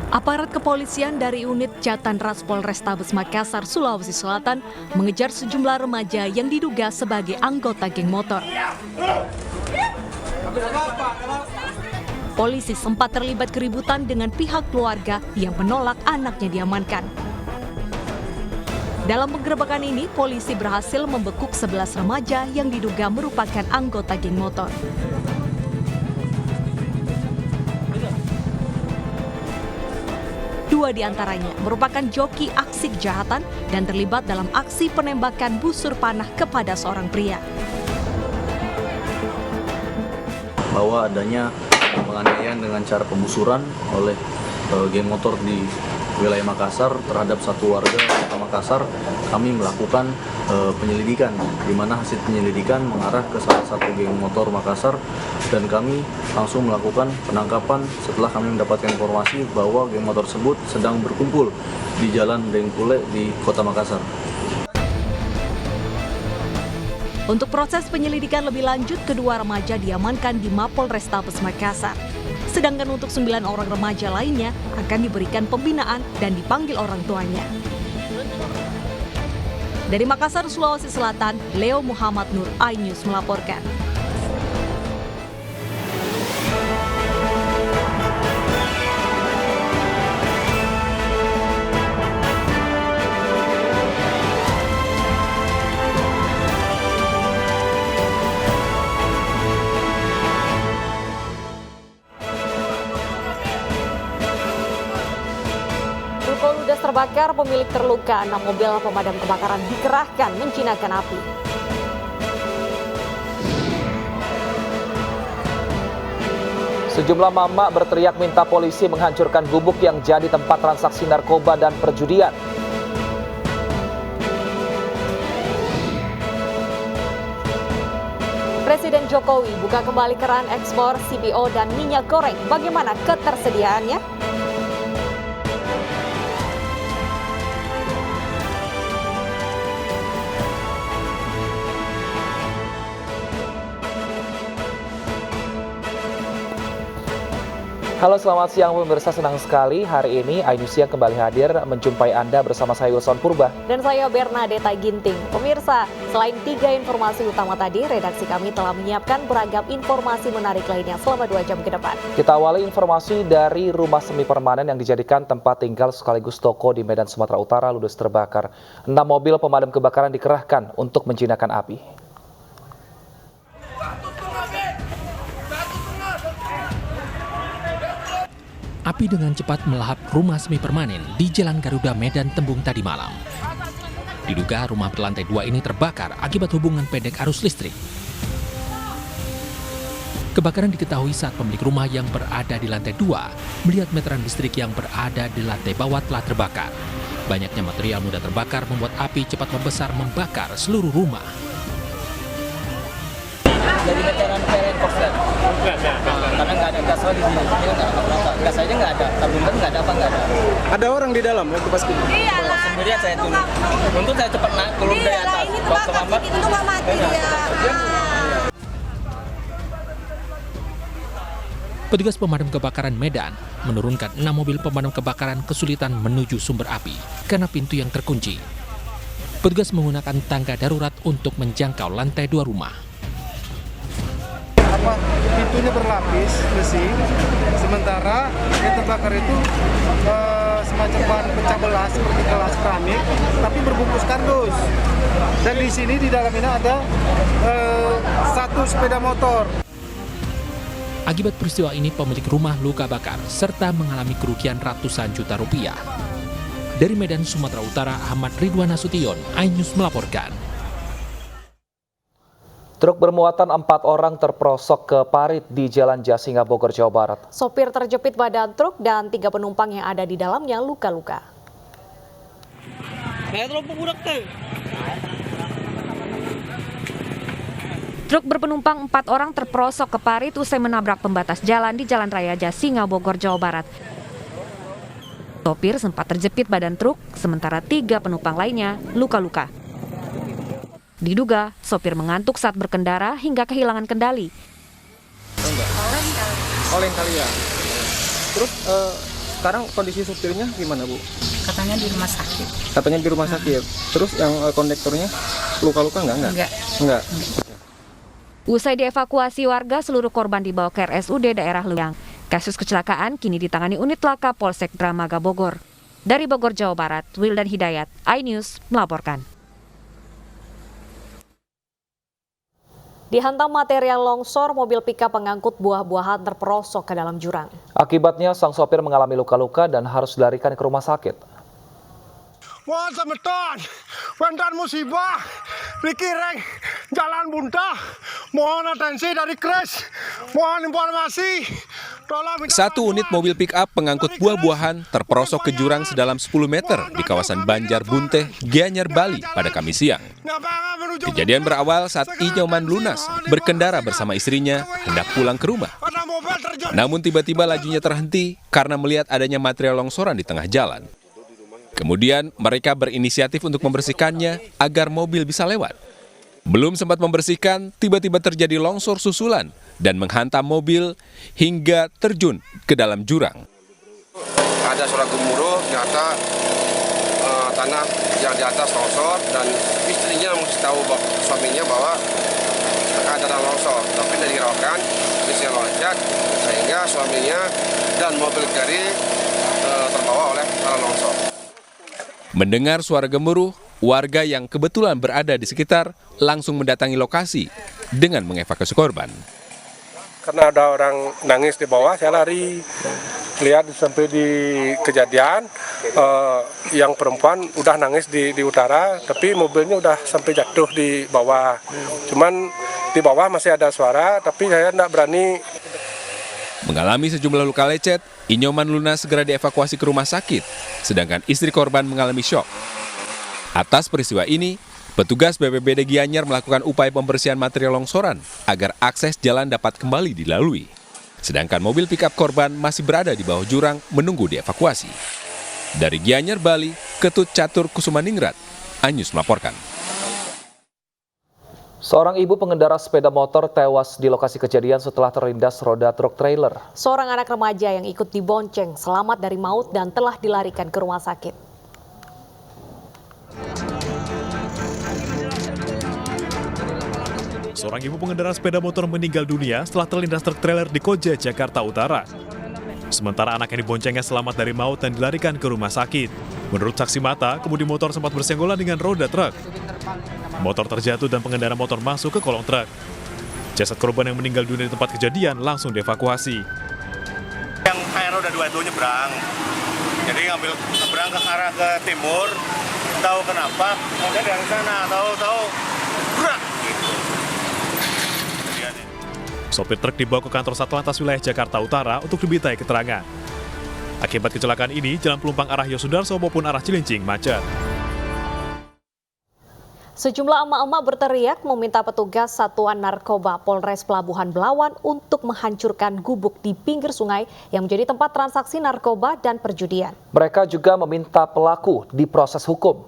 Aparat kepolisian dari unit Jatanras Polrestabes Makassar, Sulawesi Selatan mengejar sejumlah remaja yang diduga sebagai anggota geng motor. Polisi sempat terlibat keributan dengan pihak keluarga yang menolak anaknya diamankan. Dalam penggerebekan ini, polisi berhasil membekuk 11 remaja yang diduga merupakan anggota geng motor. Dua di antaranya merupakan joki aksi kejahatan dan terlibat dalam aksi penembakan busur panah kepada seorang pria. Bahwa adanya penganiayaan dengan cara pembusuran oleh geng motor di wilayah Makassar terhadap satu warga kota Makassar, kami melakukan penyelidikan, di mana hasil penyelidikan mengarah ke salah satu geng motor Makassar dan kami langsung melakukan penangkapan setelah kami mendapatkan informasi bahwa geng motor tersebut sedang berkumpul di Jalan Dengkule di kota Makassar. Untuk proses penyelidikan lebih lanjut, kedua remaja diamankan di Mapol Restabes Makassar. Sedangkan untuk 9 orang remaja lainnya akan diberikan pembinaan dan dipanggil orang tuanya. Dari Makassar, Sulawesi Selatan, Leo Muhammad Nur, iNews melaporkan. Ruko ludes terbakar, pemilik terluka, 6 mobil pemadam kebakaran dikerahkan menjinakkan api. Sejumlah mama berteriak minta polisi menghancurkan gubuk yang jadi tempat transaksi narkoba dan perjudian. Presiden Jokowi buka kembali keran ekspor CPO dan minyak goreng. Bagaimana ketersediaannya? Halo, selamat siang pemirsa, senang sekali hari ini iNews Siang kembali hadir menjumpai Anda bersama saya Wilson Purba. Dan saya Bernadetta Ginting. Pemirsa, selain 3 informasi utama tadi, redaksi kami telah menyiapkan beragam informasi menarik lainnya selama 2 jam ke depan. Kita awali informasi dari rumah semi permanen yang dijadikan tempat tinggal sekaligus toko di Medan, Sumatera Utara ludes terbakar. 6 mobil pemadam kebakaran dikerahkan untuk menjinakkan api. Api dengan cepat melahap rumah semi permanen di Jalan Garuda Medan Tembung tadi malam. Diduga rumah berlantai 2 ini terbakar akibat hubungan pendek arus listrik. Kebakaran diketahui saat pemilik rumah yang berada di lantai 2 melihat meteran listrik yang berada di lantai bawah telah terbakar. Banyaknya material mudah terbakar membuat api cepat membesar membakar seluruh rumah. Dari meteran PLN Korslet. Karena nggak ada gas di sini, gas aja nggak ada, tabung gas nggak ada, apa nggak ada. Ada orang di dalam waktu pas itu? Iyalah. Sendirian saya turun. Untuk saya cepat naik turun dari atas. Ini terbakar sedikit untuk nggak mati ya. Petugas pemadam kebakaran Medan menurunkan 6 mobil pemadam kebakaran kesulitan menuju sumber api karena pintu yang terkunci. Petugas menggunakan tangga darurat untuk menjangkau lantai 2 rumah. Pintunya berlapis besi, sementara yang terbakar itu semacam bahan pecah belah seperti gelas keramik, tapi berbungkus kardus. Dan di sini di dalam ini ada 1 sepeda motor. Akibat peristiwa ini pemilik rumah luka bakar serta mengalami kerugian ratusan juta rupiah. Dari Medan, Sumatera Utara, Ahmad Ridwan Nasution, iNews melaporkan. Truk bermuatan 4 orang terperosok ke parit di Jalan Jasinga, Bogor, Jawa Barat. Sopir terjepit badan truk dan 3 penumpang yang ada di dalamnya luka-luka. Truk berpenumpang 4 orang terperosok ke parit usai menabrak pembatas jalan di Jalan Raya Jasinga, Bogor, Jawa Barat. Sopir sempat terjepit badan truk, sementara 3 penumpang lainnya luka-luka. Diduga, sopir mengantuk saat berkendara hingga kehilangan kendali. Oleng kali ya. Terus sekarang kondisi supirnya gimana, Bu? Katanya di rumah sakit. Katanya di rumah sakit. Terus yang kondektornya luka-luka nggak? Enggak. Usai dievakuasi warga, seluruh korban dibawa ke RSUD daerah Luyang. Kasus kecelakaan kini ditangani unit laka Polsek Dramaga Bogor. Dari Bogor, Jawa Barat, Wildan Hidayat, iNews melaporkan. Dihantam material longsor, mobil pickup pengangkut buah-buahan terperosok ke dalam jurang. Akibatnya sang sopir mengalami luka-luka dan harus dilarikan ke rumah sakit. Mohon semeton, wendan musibah, dikireng jalan bunta, mohon atensi dari Kres, mohon informasi. Satu unit mobil pick-up pengangkut buah-buahan terperosok ke jurang sedalam 10 meter di kawasan Banjar Bunteh, Gianyar, Bali pada Kamis siang. Kejadian berawal saat Inyoman Lunas berkendara bersama istrinya hendak pulang ke rumah. Namun tiba-tiba lajunya terhenti karena melihat adanya material longsoran di tengah jalan. Kemudian mereka berinisiatif untuk membersihkannya agar mobil bisa lewat. Belum sempat membersihkan, tiba-tiba terjadi longsor susulan dan menghantam mobil hingga terjun ke dalam jurang. Ada suara gemuruh, ternyata tanah yang di atas longsor dan istrinya mesti tahu suaminya bahwa ada longsor. Tapi dari dihiraukan, istrinya loncat sehingga suaminya dan mobil carry terbawa oleh tanah longsor. Mendengar suara gemuruh, warga yang kebetulan berada di sekitar langsung mendatangi lokasi dengan mengevakuasi korban. Karena ada orang nangis di bawah, saya lari. Lihat sampai di kejadian, yang perempuan udah nangis di utara, tapi mobilnya udah sampai jatuh di bawah. Cuman di bawah masih ada suara, tapi saya tidak berani. Mengalami sejumlah luka lecet, Inyoman Lunas segera dievakuasi ke rumah sakit, sedangkan istri korban mengalami syok. Atas peristiwa ini, petugas BPBD Gianyar melakukan upaya pembersihan material longsoran agar akses jalan dapat kembali dilalui. Sedangkan mobil pickup korban masih berada di bawah jurang menunggu dievakuasi. Dari Gianyar, Bali, Ketut Catur Kusumaningrat, iNews melaporkan. Seorang ibu pengendara sepeda motor tewas di lokasi kejadian setelah terlindas roda truk trailer. Seorang anak remaja yang ikut dibonceng selamat dari maut dan telah dilarikan ke rumah sakit. Seorang ibu pengendara sepeda motor meninggal dunia setelah terlindas truk trailer di Koja, Jakarta Utara. Sementara anak yang diboncengnya selamat dari maut dan dilarikan ke rumah sakit. Menurut saksi mata, kemudi motor sempat bersenggolan dengan roda truk. Motor terjatuh dan pengendara motor masuk ke kolong truk. Jasad korban yang meninggal dunia di tempat kejadian langsung dievakuasi. Yang kayak roda 2 itu nyebrang. Jadi nyebrang ke arah ke timur, tahu kenapa, kemudian dari sana tahu berat gitu. Sopir truk dibawa ke kantor Satlantas Wilayah Jakarta Utara untuk dimintai keterangan. Akibat kecelakaan ini, jalan pelumpang arah Yosudarso maupun arah Cilincing macet. Sejumlah emak-emak berteriak meminta petugas Satuan Narkoba Polres Pelabuhan Belawan untuk menghancurkan gubuk di pinggir sungai yang menjadi tempat transaksi narkoba dan perjudian. Mereka juga meminta pelaku diproses hukum.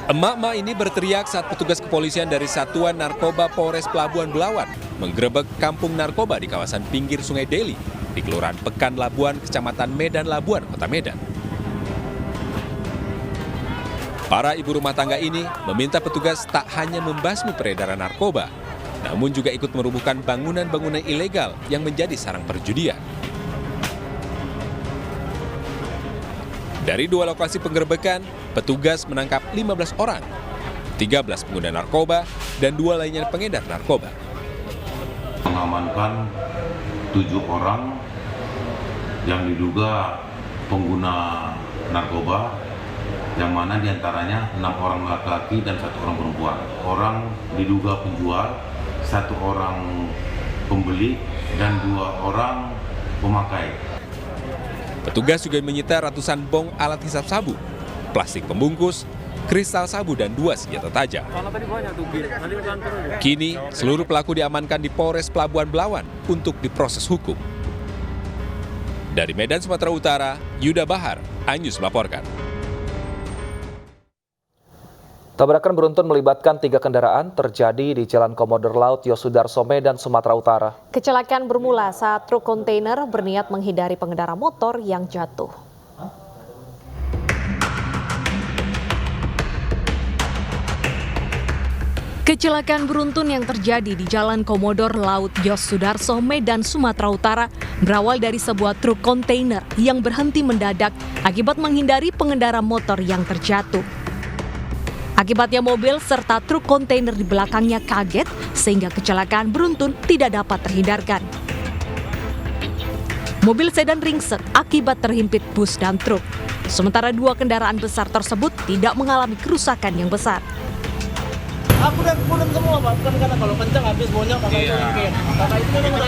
Emak-emak ini berteriak saat petugas kepolisian dari Satuan Narkoba Polres Pelabuhan Belawan menggerebek kampung narkoba di kawasan pinggir Sungai Deli di Kelurahan Pekan Labuan, Kecamatan Medan Labuan, Kota Medan. Para ibu rumah tangga ini meminta petugas tak hanya membasmi peredaran narkoba, namun juga ikut merubuhkan bangunan-bangunan ilegal yang menjadi sarang perjudian. Dari 2 lokasi penggerebekan, petugas menangkap 15 orang, 13 pengguna narkoba, dan 2 lainnya pengedar narkoba. Mengamankan 7 orang yang diduga pengguna narkoba, yang mana diantaranya 6 orang laki-laki dan 1 orang perempuan. Orang diduga penjual, 1 orang pembeli, dan 2 orang pemakai. Petugas juga menyita ratusan bong alat hisap sabu, plastik pembungkus, kristal sabu, dan 2 senjata tajam. Kini, seluruh pelaku diamankan di Polres Pelabuhan Belawan untuk diproses hukum. Dari Medan, Sumatera Utara, Yuda Bahar, iNews melaporkan. Tabrakan beruntun melibatkan 3 kendaraan terjadi di Jalan Komodo Laut Yosudarso, Medan, Sumatera Utara. Kecelakaan bermula saat truk kontainer berniat menghindari pengendara motor yang jatuh. Kecelakaan beruntun yang terjadi di Jalan Komodo Laut Yosudarso, Medan, Sumatera Utara berawal dari sebuah truk kontainer yang berhenti mendadak akibat menghindari pengendara motor yang terjatuh. Akibatnya mobil serta truk kontainer di belakangnya kaget sehingga kecelakaan beruntun tidak dapat terhindarkan. Mobil sedan ringsek akibat terhimpit bus dan truk. Sementara 2 kendaraan besar tersebut tidak mengalami kerusakan yang besar. Aku udah pulang semua, Pak. Bukan karena kalau kencang habis bonyok kakak itu mungkin. Kakak itu memang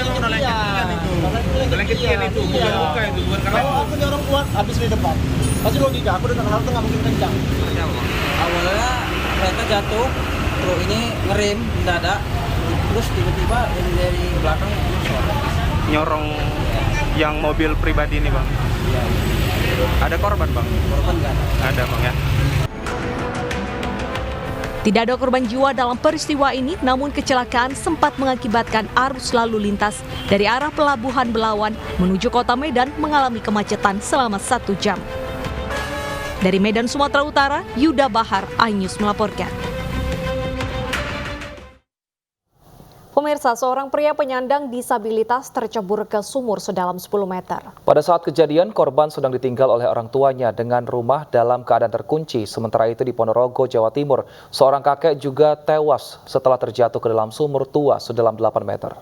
oleh ketian itu. Bukan itu. Kalau aku nih orang kuat habis di depan. Pasti logika, aku dengan halte nggak mungkin kencang. Awalnya kereta jatuh, truk ini ngerem mendadak, terus tiba-tiba dari belakang Nyorong yang mobil pribadi ini, Bang. Ada korban, Bang? Korban nggak ada. Ada, Bang, ya. Tidak ada korban jiwa dalam peristiwa ini, namun kecelakaan sempat mengakibatkan arus lalu lintas dari arah Pelabuhan Belawan menuju Kota Medan mengalami kemacetan selama 1 jam. Dari Medan, Sumatera Utara, Yuda Bahar, iNews melaporkan. Pemirsa, seorang pria penyandang disabilitas tercebur ke sumur sedalam 10 meter. Pada saat kejadian, korban sedang ditinggal oleh orang tuanya dengan rumah dalam keadaan terkunci. Sementara itu di Ponorogo, Jawa Timur, seorang kakek juga tewas setelah terjatuh ke dalam sumur tua sedalam 8 meter.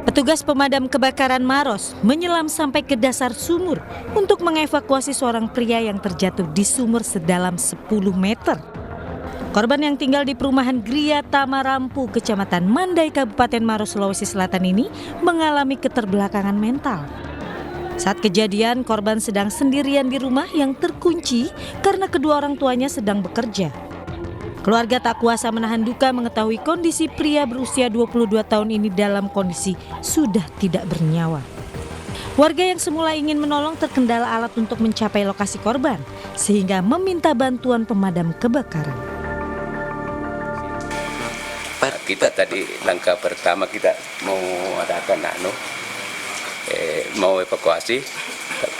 Petugas pemadam kebakaran Maros menyelam sampai ke dasar sumur untuk mengevakuasi seorang pria yang terjatuh di sumur sedalam 10 meter. Korban yang tinggal di perumahan Gria Tamarampu, Kecamatan Mandai, Kabupaten Maros, Sulawesi Selatan ini mengalami keterbelakangan mental. Saat kejadian, korban sedang sendirian di rumah yang terkunci karena kedua orang tuanya sedang bekerja. Keluarga tak kuasa menahan duka mengetahui kondisi pria berusia 22 tahun ini dalam kondisi sudah tidak bernyawa. Warga yang semula ingin menolong terkendala alat untuk mencapai lokasi korban, sehingga meminta bantuan pemadam kebakaran. Kita tadi langkah pertama kita mau adakan mau evakuasi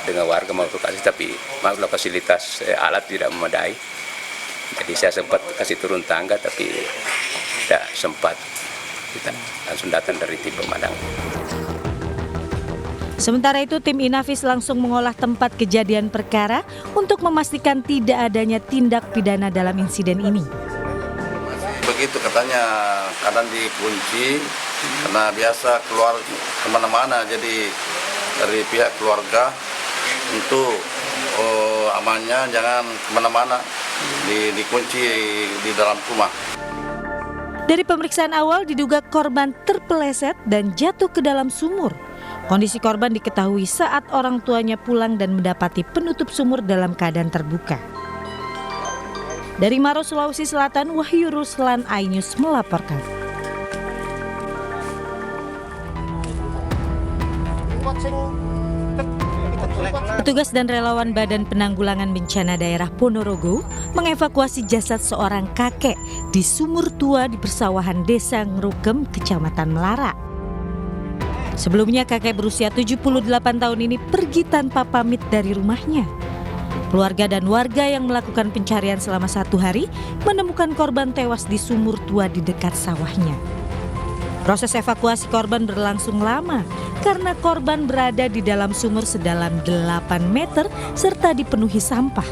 dengan warga mau evakuasi, tapi maklumlah fasilitas alat tidak memadai. Jadi saya sempat kasih turun tangga tapi tidak sempat, kita langsung datang dari tim pemadam. Sementara itu tim Inavis langsung mengolah tempat kejadian perkara untuk memastikan tidak adanya tindak pidana dalam insiden ini. Begitu katanya, kadang dikunci karena biasa keluar kemana-mana, jadi dari pihak keluarga untuk amannya jangan kemana-mana, dikunci di dalam rumah. Dari pemeriksaan awal diduga korban terpeleset dan jatuh ke dalam sumur. Kondisi korban diketahui saat orang tuanya pulang dan mendapati penutup sumur dalam keadaan terbuka. Dari Maros, Sulawesi Selatan, Wahyu Ruslan, iNews melaporkan. Petugas dan relawan Badan Penanggulangan Bencana Daerah Ponorogo mengevakuasi jasad seorang kakek di sumur tua di persawahan Desa Ngerugem, Kecamatan Melara. Sebelumnya kakek berusia 78 tahun ini pergi tanpa pamit dari rumahnya. Keluarga dan warga yang melakukan pencarian selama 1 hari menemukan korban tewas di sumur tua di dekat sawahnya. Proses evakuasi korban berlangsung lama karena korban berada di dalam sumur sedalam 8 meter serta dipenuhi sampah.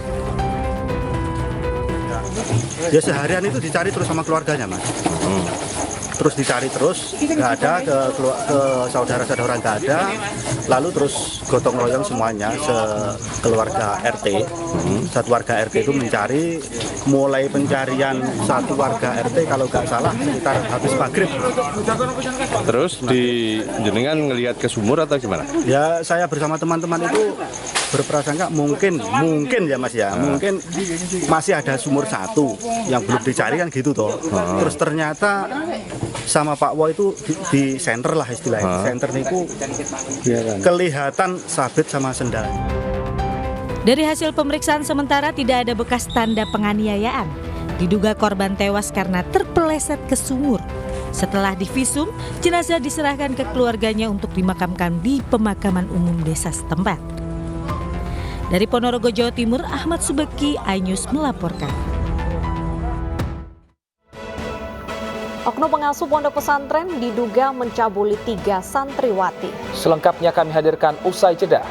Ya seharian itu dicari terus sama keluarganya, Mas. Terus dicari terus, nggak ada, ke saudara-saudara nggak ada, lalu terus gotong royong semuanya, sekeluarga RT, satu warga RT itu mencari, mulai pencarian satu warga RT kalau nggak salah sekitar habis maghrib. Terus jenengan ngelihat ke sumur atau gimana? Ya saya bersama teman-teman itu berprasangka mungkin ya Mas ya, mungkin masih ada sumur satu yang belum dicari kan gitu toh. Terus ternyata sama Pak Wo itu di center lah istilahnya. Center niku kelihatan sabit sama sendal. Dari hasil pemeriksaan sementara tidak ada bekas tanda penganiayaan. Diduga korban tewas karena terpeleset ke sumur. Setelah divisum, jenazah diserahkan ke keluarganya untuk dimakamkan di pemakaman umum desa setempat. Dari Ponorogo, Jawa Timur, Ahmad Subeki, iNews melaporkan. Oknum pengasuh pondok pesantren diduga mencabuli 3 santriwati. Selengkapnya kami hadirkan usai jeda.